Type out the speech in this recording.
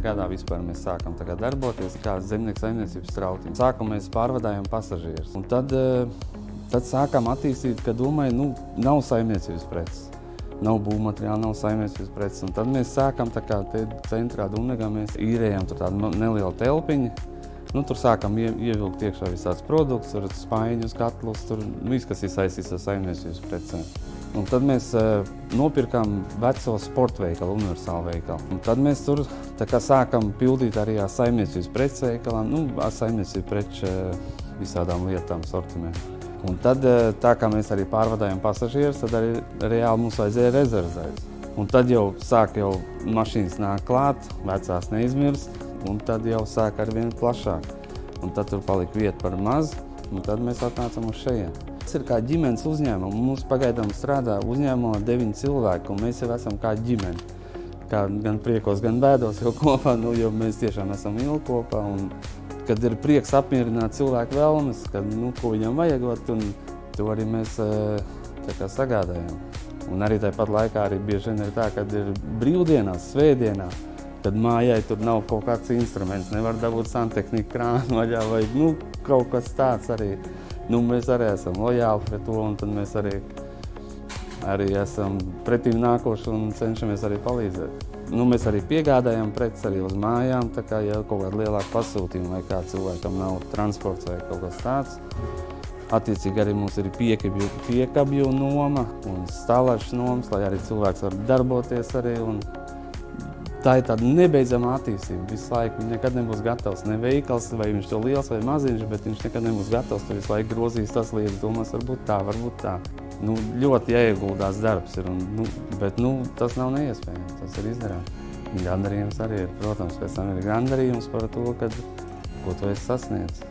Gadā vispār mēs sākam darboties kā zemnieku saimniecības strautiņi. Sākumā mēs pārvadājam pasažierus. Un tad sākām attīstīt, ka domāju, nav saimniecības preces. Nav būvmateriāla, nav saimniecības preces. Un tad mēs sākam te centrā Dumnegā, mēs īrējam tur tādu nelielu telpiņu. Tur sākam ievilkt iekšā visāds produkts, tur spaiņus, katlus, tur viss, kas ir saistīts ar saimniecības precēm. Un tad mēs nopirkām veco sportveikalu, universālu veikalu. Un tad mēs tur sākam pildīt arī ar saimniecības preces veikalām, ar saimniecības preču visādām lietām, sortimentu. Un tad, tā kā mēs arī pārvadājam pasažierus, tad arī reāli mums vajadzēja rezervēt. Un tad jau mašīnas nāk klāt, vecās neizmirst, un tad jau sāk ar vien plašāk. Un tad tur palika vieta par maz, un tad mēs atnācam uz šejien. Tas ir kā ģimenes uzņēmums. Mums pagaidām strādā uzņēmumā 9 cilvēki, un mēs jau esam kā ģimene. Kā gan priekos, gan bēdos jau kopā, jo mēs tiešām esam ilgi kopā. Un, kad ir prieks apmierināt cilvēku vēlmes, ko viņam vajagot, un to arī mēs sagādājam. Un arī tāpat laikā arī bieži vien ir tā, kad ir brīvdienās, svētdienā, kad mājai tur nav kaut kāds instruments, nevar dabūt santehniku krānu vaļā vai kaut kas tāds arī. Mēs arī esam lojāli pret to, un tad mēs arī esam pretīm nākoši un cenšamies arī palīdzēt. Mēs arī piegādājam preces arī uz mājām, tā kā ja kaut kāda lielāka pasūtījuma vai kā cilvēkam nav transports vai kaut kas tāds. Attiecīgi arī mums ir piekabju noma un stālažas nomas, lai arī cilvēks var darboties arī. Un tā ir tāda nebeidzama attīstība. Visu laiku viņš nekad nebūs gatavs, ne veikals, vai viņš to liels vai maziņš, bet viņš nekad nebūs gatavs, tur visu laiku grozīs tas lietas, domās, varbūt tā. Ļoti jāieguldās darbs ir, bet tas nav neiespējams, tas ir izdarāms. Gandarījums arī ir, protams, pēc tam ir gandarījums par to, ko tu esi sasniedzis.